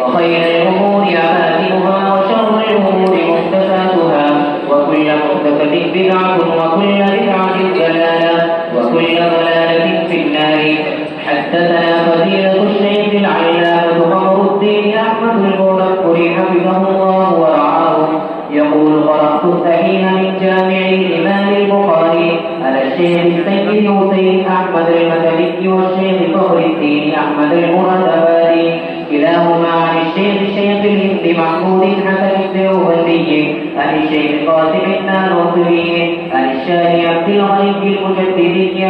وخير الأمور عاقبتها وشر الأمور محدثاتها وكل محدثة بدعة وكل بدعة ضلالة وكل ضلالة في النار. حدثنا فضيلة الشيخ العلامة قمر الدين أحمد المبكري حفظه الله ورعاه يقول: قرأت الصحيح من جامع الإمام البخاري على الشيخ السيد حسين أحمد المدني والشيخ فخر الدين أحمد المرادبادي كلاهما عن الشيخ الهند محمود حسن الديوبندي عن الشيخ قاسم النانوطبي عن الشاه عبد الغني المجددي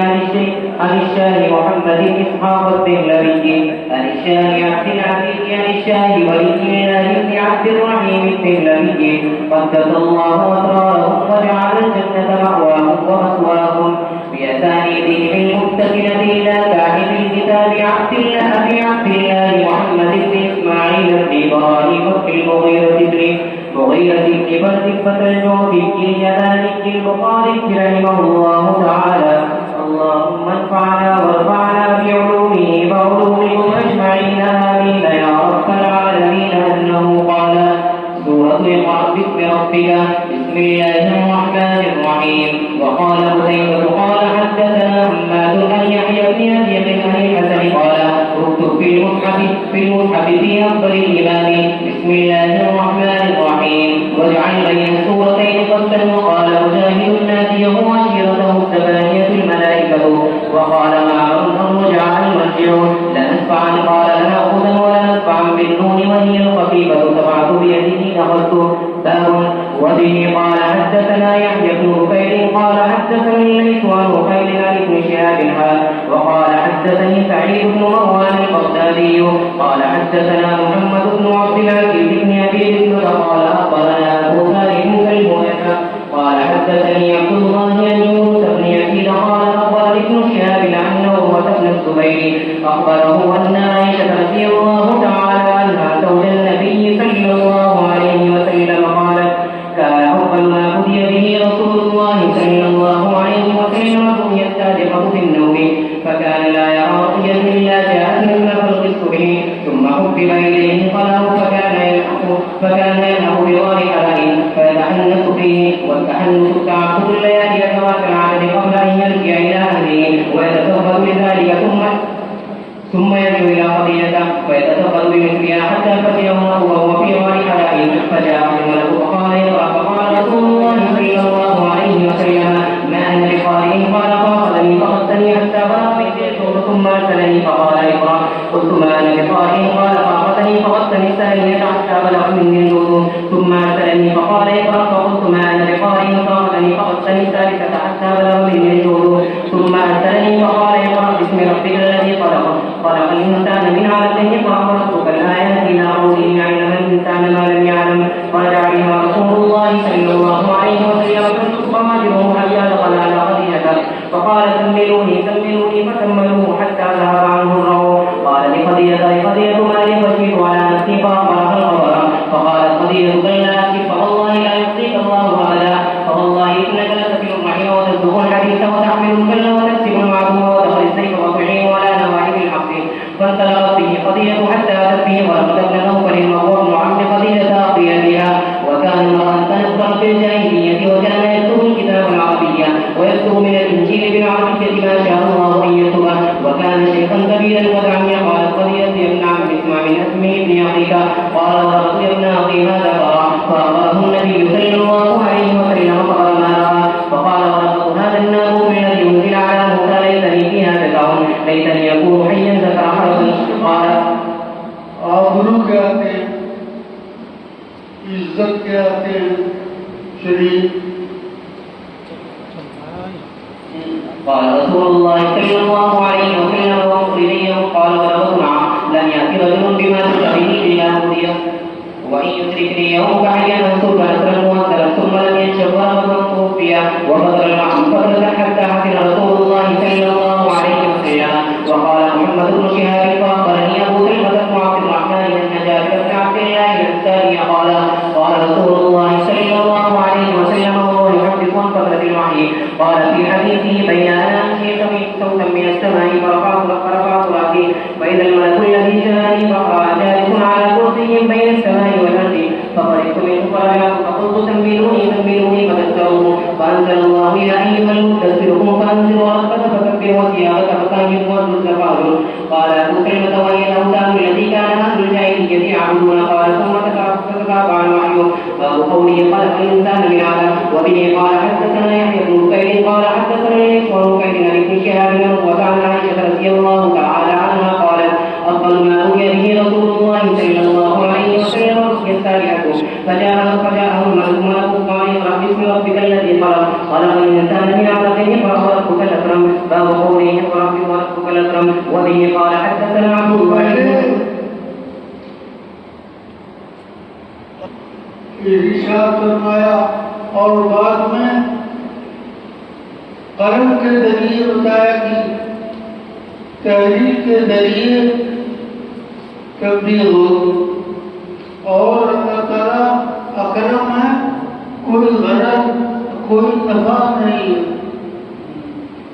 عن الشاه محمد إسحاق الدهلوي عن الشاه عبد العزيز عن الشاه ولي الله بن عبد الرحيم الدهلوي قدس الله أسرارهم وجعل الجنة مأواهم ومثواهم بأسانيدهم المتصلة إلى صاحب الكتاب عبد الله محمد بن إسماعيل بن إبراهيم بن مغيرة بن برزبة الجوفي كذلك البخاري رحمه الله تعالى. اللهم انفعنا وارفعنا بعلومه وعلومكم أجمعين آمين يا رب العالمين. أنه قال: سورة اقرأ باسم ربك بسم الله الرحمن الرحيم. وقال قتيبة قال حدثنا حماد عن يحيى بن أبي الحسن قال: اكتب في المصحف في أفضل الإمام بسم الله الرحمن الرحيم واجعل بين السورتين قصدا. وقال مجاهد ناديه وعشيرته الثمانية الملائكة. وقال معمر الرجع المرجع لنسفعا قال لنأخذا ولنسفعا بالنون وهي الخفيفة سبعة بيده أخذت باب. وبه قال حدثنا يحيى بن بكير قال حدثني الليث عن بكير عن ابن شهاب وقال حدثني سعيد بن مروان البغدادي قال حدثنا محمد بن عبد العزيز بن ابي بكر قال اخبرنا ابو صالح المؤنث قال حدثني عبد الله بن يونس بن يزيد قال اخبر ابن شهاب عن عروه بن الزبير اخبره ان عائشه رضي الله تعالى عنها زوج النبي صلى الله عليه وسلم قالت: كان أول ما بدي به رسول الله صلى الله عليه وسلم رؤيا الصادقة في النوم فكان لا يرى رؤيا إلا جاءت مثل خلق الصبح ثم حبب إليه قلم فكان يلعب بظاهر فيتحنث فيه والتحنث التعبد الليالي ذوات العدد قبل أن يرجع إلى أهله ويتزهد لذلك ثم يرجع إلى قضيته فيتزهد بمثلها حتى فتيه وهو في غار حلال فجاء الملك فقال: اقرأ. فقال رسول الله صلى الله عليه وسلم: ما أنا بقارئ. قال: فأخذني فأخذني حتى بلغ بيتي ثم أرسلني فقال: اقرأ. قلت: ما أنا بقارئ. قال: فأخذني فغسلني الثانية حتى بلغ مني الوضوء ثم أرسلني فقال: اقرأ. فقلت: ما أنا بقارئ. فأخذني فغسلني الثالثة حتى بلغ مني الوضوء ثم أرسلني فقال: اقرأ باسم ربك الذي خلق الإنسان من علق. اقرأ وربك الآيات إلى قوله: يعلم الإنسان ما لم يعلم. فرجع بها رسول الله صلى الله عليه وسلم فمجره حتى دخل على خديجة فقال: سملوني فسملوه حتى ذهب عنه الروع. قال لخديجة: ما لي خشيت على نفسي فأخبرها الخبر. فقالت خديجة: بل لا أكفي فوالله لا يخزيك الله أبدا. فوالله إنك لتسل الرحم وتصدق الحديث وتحمل الكل وتكسب المعدوم وتخرج السيف وتعين ولا نواعي بالحق. فانطلقت به خديجة حتى أتت به ولقد ابن نوفل وهو ابن عم خديجة أخي بها وكان امرأ تنصر في الجاهلية وكان يكتب الكتاب العربية ويكتب من الإنجيل بالعربية ما شاء الله أن يكتبه وكان شيخا كبيرا ودعميا. قالت خديجة: يا ابن عم اسمع من اسمه ابن أخيك. قال: ورد يا ابن أخي هذا قرأ. فأخبره النبي صلى الله عليه وسلم فقال ما رأى. فقال: ورد هذا النابوت الذي أنزل على موسى ليتني فيها ذكر ليتني يكون حيا ذكر حرس. قال: आबरू के आते हैं, इज्जत के आते हैं, शरीफ। قال رسول الله صلى الله عليه وسلم: وانظر إليه. قال: ولو نعم لم يأتي رجل بما تشبه إلا هديه وإن يدركني يوم فحيا أنصرك نصرا مؤثرا. ثم لم ينشب رجل توفي وفضل معه فضلا حتى حفظ رسول الله صلى الله عليه وسلم. وقال محمد بن شهاب: فأخبرني أبو سلمة بن عبد الرحمن أن جابر بن عبد الله الأنصاري قال رسول الله صلى الله عليه وسلم وهو يحدث عن فترة الوحي قال في حديثه: بين أنا أمشي سمعت صوتا من السماء فرفعت رأسي فإذا الملك الذي جاءني فقال جالس على كرسي بين السماء والأرض فخرجت منه فرجعت فقلت سملوني فذكروه فأنزل الله يا أيها المدثر قم فأنزل وربك فكبر وثيابك فطهر والرجز فاهجر قال أبو سلمة وهي الأوثان التي كان أهل الجاهلية يعبدون قال ثم تتابع الوحي باب قوله خلق الإنسان من علق وبه قال حدثنا يحيى بن بكير قال حدثنا ليس بن بكير عن ابن شهاب وعن عائشة رضي الله تعالى عنها قالت أفضل ما أوتي به رسول الله صلى الله عليه وسلم الرؤيا السابعة فجاءه الملك قال اقرأ باسم ربك الذي خلق الإنسان من علق اقرأ وربك الأكرم باب قوله اقرأ وربك الأكرم وبه قال حدثنا عبد الله इरशाद फरमाया और बाद में कलम के जरिए बताया कि तहरीर के जरिए तब्दील हो और अल्लाह ताला अकरम है, कोई गरज कोई नफा नहीं है।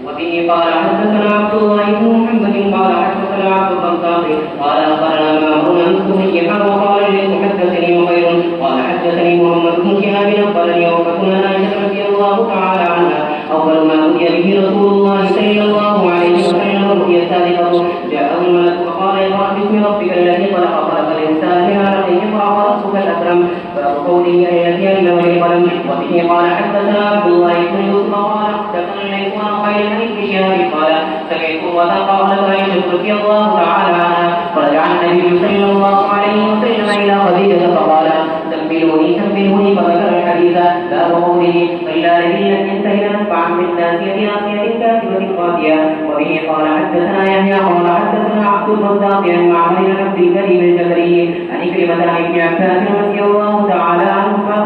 وبه قال حدثنا عبد الله بن محمد قال حدثنا عبد الرزاق قال اخبرنا معمر عن سهيل وقال ليس حدثني وخير قال حدثني محمد بن شهاب اخبرني وفاه عائشه رضي الله تعالى عنها اول ما اوتي به رسول الله صلى الله عليه وسلم الرؤيا السابقه جاءه الملك وقال اقرا باسم ربك الذي خلق الانسان من علق اقرا وربك الاكرم باب قوله الذي علم بالقلم وبه قال حدثنا عبد الله بن يوسف قال حدثنا ليس عن خير عن ابن شهاب قال سمعت وذا قالت عائشه رضي الله تعالى عنها فرجع النبي صلى الله عليه وسلم الى خديجه فقال سملوني فذكر الحديث باب قوله الا الذين ينتهي نفعا بالناسيه ناصيه كاتبه قاضيه وبه قال حدثنا يحيى قال حدثنا عبد الرزاق عن معمر بن عبد الكريم الجبري عن كلمه عن ابن عباس رضي الله تعالى عنهما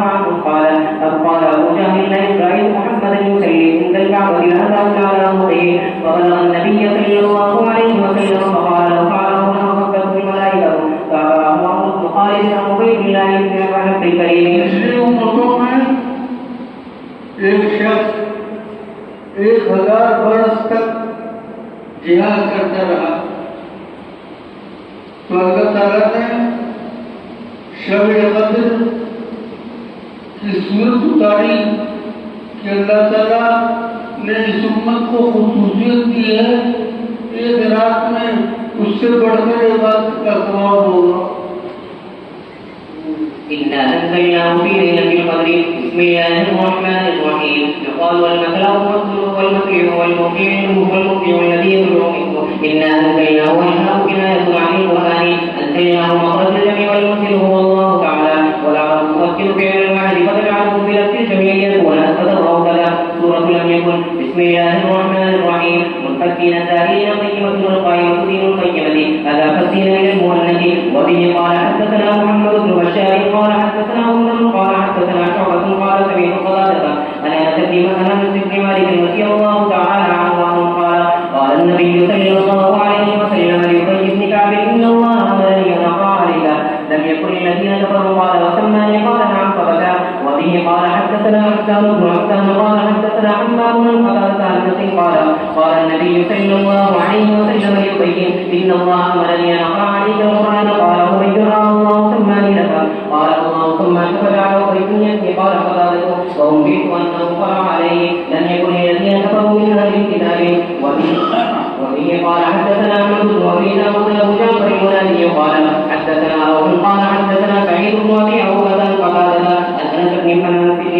قال ابو جهل لا يسرع محمدا يصلي عند الكعبه لهذا على امره فبلغ النبي صلى الله عليه وسلم فقال لو فعله لوقفته الملائكه فاباه ابن خالد عن عبيد الله بن عبد الكريم पिछली उम्मतों में एक शख्स 1000 बरस तक जिहाद करता रहा, तो अल्लाह ताला ने शब कद्र की सूरत उतारी कि अल्लाह ताला ने इस उम्मत को खुसूसियत दी है, एक रात में उससे बढ़कर इबादत का सवाब होगा। إنا أنزلناه في ليلة القدر بسم الله الرحمن الرحيم يقال والمكر والمطيع الذي يدعو منه إنا أنزلناه والهاء كناية عن القرآن أنزلناه مخرج الجميع والمثل هو الله تعالى والعرب تفكر فعل الواحد فتجعله بلفظ الجميع يكون أسفل وكذا سورة لم يكن بسم الله الرحمن الرحيم منفكين سائلين قيمة والقائمة دين القيمة هذا فسين إلى المؤنث وبه قال حدثنا محمد بن بشار قال حدثنا عمر قال حدثنا شعبة قال سمعت قتادة أنا أنس بن مالك رضي الله تعالى عنه قال النبي صلى الله عليه وسلم لأبي بن كعب إن الله أمرني أن أقرأ عليك لم يكن الذين كفروا قال وسماني قال نعم فبكى وبه قال حدثنا حسان بن حسان قال حدثنا عمار بن قتادة عن أنس قال النبي صلى الله عليه وسلم لأبي إن الله أمرني أن أقرأ عليك القرآن قال أبي الله سماني لك قال الله ثم فجعل أبي قال قتادة وأنبئت أنه قرأ عليه لم يكن الذين كفروا من أهل الكتاب وبه قال حدثنا أحمد بن أبي داود أبو جعفر المنادي قال حدثنا روح قال حدثنا سعيد بن أبي عروبة قتادة أن أنس بن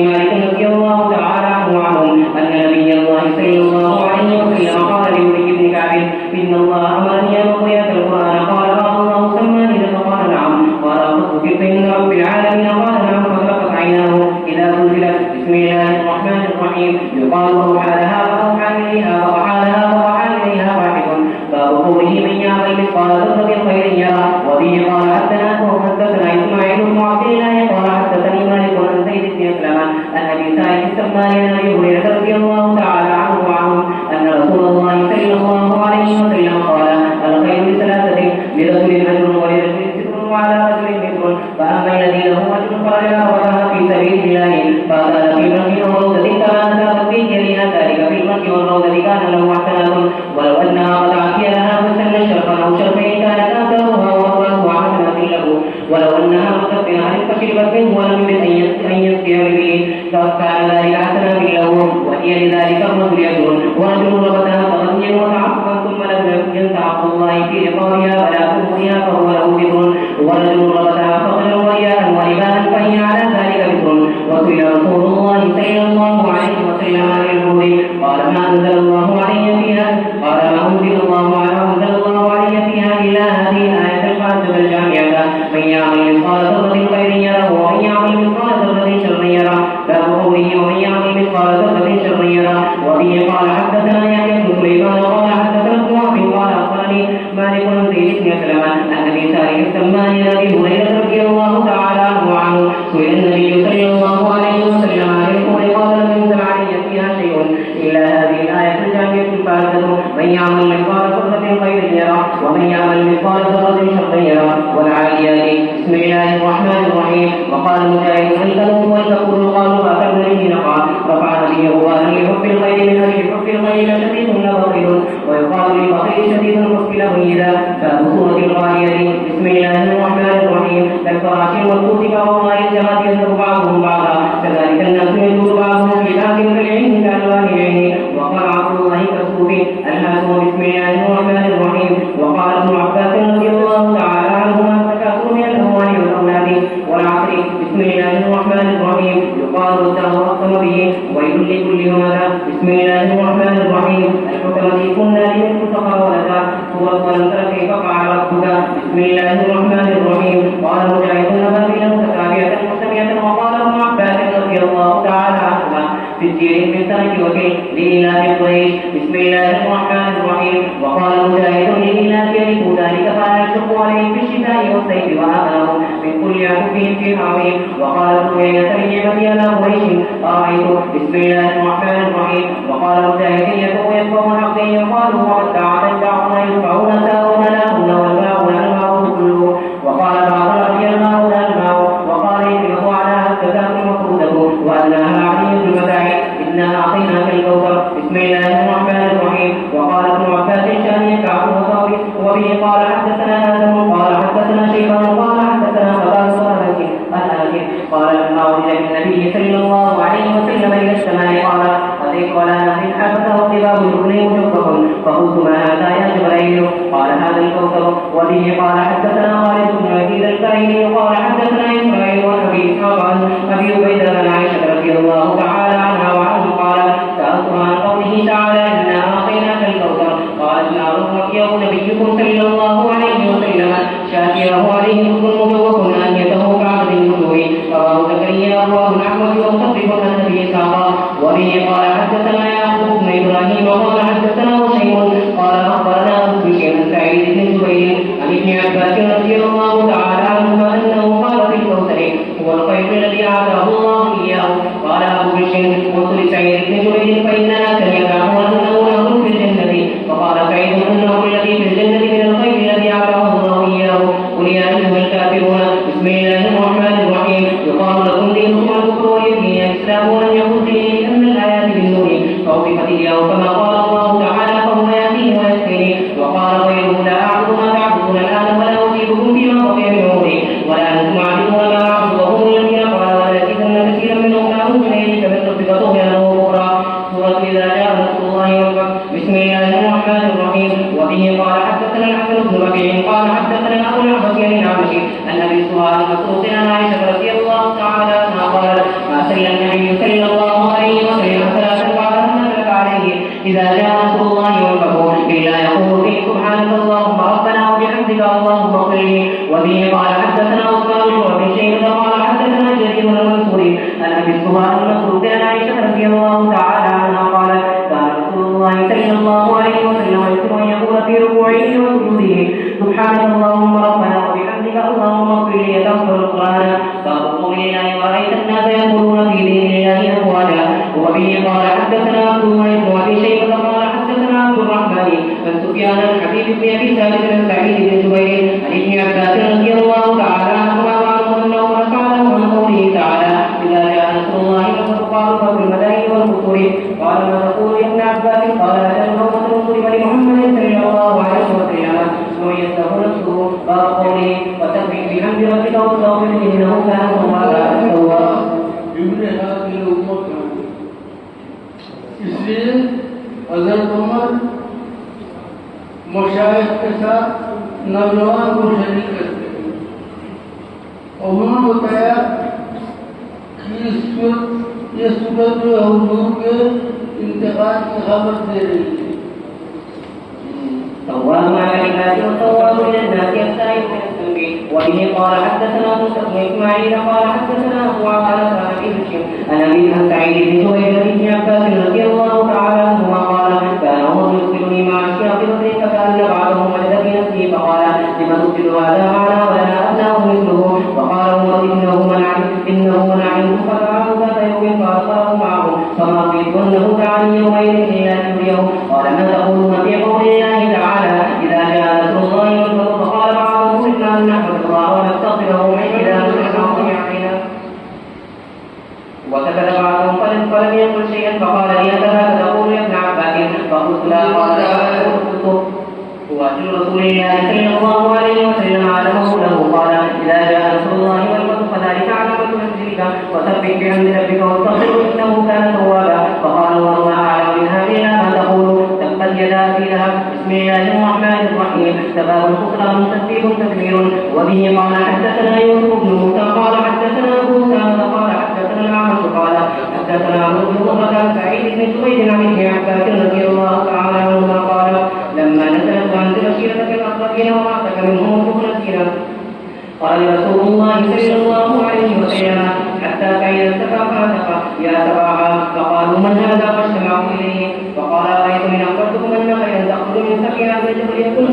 مالك رضي الله تعالى عنهم أن نبي الله صلى الله عليه وسلم قال لأبي بن كعب إن الله أمرني أن أقرأ القرآن قال الله سماني لك قال نعم قال أخذت بين رب العالمين قال نعم فطرقت عيناه إذا أنزلت بسم الله الرحمن الرحيم يقال وأوحى لها فأوحى إليها وأوحى لها وأوحى إليها واحد باب قوله من يعمل مثقال ذرة خير يره وبه قال حدثنا إسماعيل بن عبد الله قال حدثني مالك عن زيد بن أسلم أن أبي سعيد السمان عن أبي هريرة رضي الله تعالى عنه أن رسول الله صلى الله عليه وسلم قال الخير لثلاثة لرجل أجر ولرجل ستر وعلى رجل مثل فأما الذي له أجر فرجع وجه في سبيل الله فقال في المسجد والروضة كما أتى به يلينا ذلك في المسجد والروضة كان له حسنات ولو أنها قد عافية لها فسن شرفا أو شرفين كان آثارها وأوله حسنات له ولو أنها مست بنهر فشربت منه ولم يرد أن يسقي به كان ذلك حسنا باللوم وهي لذلك الرجل يجر ورجل ربطها تغنيا وتعففا ثم لم ينسى عبد الله في رقابها ولا تغنيها فهو له ذكر ورجل ربطها فغلا ورياء ورباء فهي على ذلك ذكر وسئل رسول الله صلى الله عليه وسلم عن الهود قال ما أنزل الله علي فيها قال ما أنزل الله علي فيها إلا هذه الآية القاسمة الجامعة من يعمل مثقال ذرة خير يره ومن يعمل مثقال ذرة شر يره باب قوله ومن يعمل مثقال ذرة شر يره وبه قال حدثنا يحيى بن سليمان قال حدثنا ابن وهب قال أخبرني مالك بن زيد بن سلمان عن أبي سعيد السمان عن أبي هريرة رضي الله تعالى عنه سئل النبي صلى الله عليه وسلم عن الهود قال لم ينزل علي فيها شيء إلا هذه الآية الجامعة الفاسدة من يعمل مثقال ذرة خير يره ومن يعمل مثقال ذرة شر يره والعاليات بسم الله الرحمن الرحيم وقال مجاهد الكلب والكفور قالوا أكبر نقع رفع به غبارا لحب الخير من أجل حب الخير شديد لبخيل ويقال للبخيل شديد الحب له إذا باب سورة الغالية بسم الله الرحمن الرحيم كالفراش والكتب والله الجهات يذهب بعضهم بعضا كذلك الناس يذهب بعضهم في بعض كالعين كالوان العين وقال عبد الله كالصوفي الهاكم بسم الله الرحمن الرحيم وقال ابن عباس رضي الله تعالى عنهما التكاثر من الأموال والأولاد والعصر بسم الله الرحمن الرحيم يقال الدهر أقسم به ويل لكل همزة بسم الله الرحمن الرحيم الحكمة كنا لمن ولدا سورة ولم تر كيف فعل ربك بسم الله الرحمن الرحيم قال مجاهد نبابيل متتابعة مستمية وقال ابن عباس رضي الله تعالى عنهما في الدين من سنة وكيل لإله قريش بسم الله الرحمن الرحيم وقال مجاهد لإله يرث ذلك فلا يشق عليهم بالشتاء والصيف وآمنهم من كل عدوهم في حرمهم وقال ابن عيينة لنعمتي على قريش أرأيت بسم الله الرحمن الرحيم وقال مجاهد يدعو حقا يقال وقد تعالى الدعوة يدفعون ساؤون لهم والماء الماء كله وقال بعض رضي الماء الماء وقال يطلق على هكذا مفروده وأنها علي المتاع إنا أعطيناك الكوثر بسم الله الرحمن الرحيم وقال ابن عباس شان كعب وثابت وبه قال حدثنا آدم قال حدثنا شيبان قال حدثنا قال قال لما عرج بالنبي صلى الله عليه وسلم إلى السماء قال أتيت على نهر حبة وقباب الأذن مجفف فقلت ما هذا يا جبريل قال هذا الكوثر وبه قال حدثنا خالد بن عزيز الكاهلي قال حدثنا إسماعيل وأبي إسحاق عن أبي عبيدة بن عائشة رضي الله تعالى عنها وعنه قال سألت عن قوله تعالى إنا أعطيناك الكوثر قالت نار وكيه نبيكم صلى الله عليه وسلم شاكره عليه حكم مجوف أنيته كعبد الوجوه رواه زكريا رواه أحمد ومصدق عن أبي إسحاق وبه قال حدثنا يعقوب بن إبراهيم وقال حدثنا هشيم قال أخبرنا أبو بشير عن سعيد بن جبير عن ابن عباس رضي الله تعالى عنهما أنه قال في الكوثر هو الخير الذي أعطاه الله إياه قال أبو بشير قلت لسعيد بن جبير فإن ناسا يدعون أنه نهر في الجنة فقال سعيد أنه الذي في الجنة من الخير الذي أعطاه الله إياه قل يا أيها الكافرون بسم الله الرحمن الرحيم يقال لكم دينكم الكفر ولدين الإسلام ولم يكن فيه لأن الآيات بالنور فوقفت اليوم كما قال الله تعالى فهو يأتيه ويسقيه وقال غيره لا أعبد ما تعبدون الآن ولا أجيبكم فيما بقي من عمري ولا أنتم عابدون ما أعبد وهم الذين قال ولكن كثيرا منهم لا يؤمنون إليك من ربك طغيانا وكفرا سورة إذا جاء نصر الله والفتح بسم الله الرحمن الرحيم وبه قال حدثنا الحسن بن ربيع قال حدثنا أبو العباس العبشي عن أبي سهيل مسروق عن عائشة رضي الله تعالى عنها قالت ما سل النبي صلى الله عليه وسلم ثلاثا قال نزلت عليه إذا جاء نصر الله والفتح إلا يقول فيه سبحانك اللهم ربنا وبحمدك اللهم اغفر لي وبه قال حدثنا عثمان بن شيبة قال حدثنا جرير المنصوري عن أبي سهيل مسروق عن عائشة رضي الله تعالى عنها قالت كان رسول الله صلى الله عليه وسلم يذكر أن يقول في ركوعه وسجوده سبحانك اللهم ربنا وبحمدك اللهم اغفر لي تغفر القرآن باب قول الله ورأيت الناس يقولون في دين الله أفواجا وبه قال حدثنا عبد الله بن أبي شيبة قال حدثنا عبد الرحمن بن سفيان الحبيب بن أبي ثابت بن سعيد بن جبير عن ابن عباس رضي الله تعالى عنهما وعنه أنه رفعه عن قوله تعالى إذا جاء نصر الله فقالوا ففي المدائن والقصور قال ما تقول يا ابن عباس قال أجل نومة ضرب لمحمد صلى الله عليه وسلم ويسته نفسه باب قوله وسبح بحمد ربك واغفر لي إنه كان توابا. ابن هذه الأمة इसलिए हजरत उमर मशाइख के साथ नौजवान को शरीक करते हैं और उन्होंने बताया कि ये सूरत जो हुजूर के इंतकाल की खबर दे रही है। تواب على العباد والتواب الى الناس السائل من الذنب. وبه قال حدثنا موسى بن اسماعيل قال حدثنا ابو عباده عن ابي عن سعيد بن جبير بن عباس رضي الله تعالى عنهما قال كان عمر يدخلني مع اشياق بدر فكان بعضهم وجد في نفسه فقال لم تدخل هذا معنا ولنا ابناء مثله. وقال عمر انه من عنده فتعالوا ذات يوم فاخره معه فما رضيت انه دعاني يومئذ الا نريه. قال ما تقولون في قول الله تعالى اذا جاء نصر الله والفتح فقال بعضهم انا ان نحمد الله ونستغفره من اذا نصر علينا. وسكت بعضهم فلم يقل شيئا فقال لي هكذا تقول يا ابن عباس فقلت لا. قال وأجل رسول الله صلى الله عليه وسلم علمه له قال إذا جاء نصر الله والفتح فذلك علامة نصرك وسبح بحمد ربك واستغفره إنه كان توابا. فقال والله أعلم من هذه ما تقول تبت يدا أبي لهب. بسم الله الرحمن الرحيم. تباب الخسران تسبيح تكبير. وبه قال حدثنا يوسف بن موسى قال حدثنا أبو سامة قال حدثنا الأعمش قال حدثنا عمرو بن مرة عن سعيد بن جبير عن ابن عباس رضي الله تعالى عنهما قال لما نزلت وأنزل سيرتك الأقربين وأعتك منهم مخلصين قال رسول الله صلى الله عليه وسلم حتى فإذا ارتفع فاتق يا تبعها. فقالوا من هذا فاجتمعوا إليه. فقال رأيت من أخبرتكم أن خيرا تأخذ من سقيا الجبل يكون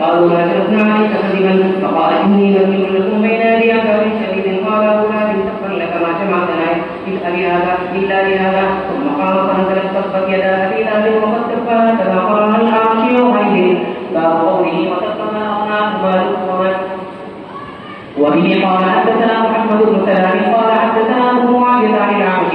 قالوا ما تركنا عليك كذبا. فقال إني نذير لكم بين يدي عذاب شديد. قال أولاد تقبل لك ما جمعتنا إلا لهذا. ثم قام فنزلت تبت يدا أبي لهب وقد تبت هكذا قال الأعمش يومئذ باب قوله وتبت ما أغنى ماله وما. وبه قال حدثنا محمد بن سلام قال حدثنا أبو معاوية عن الأعمش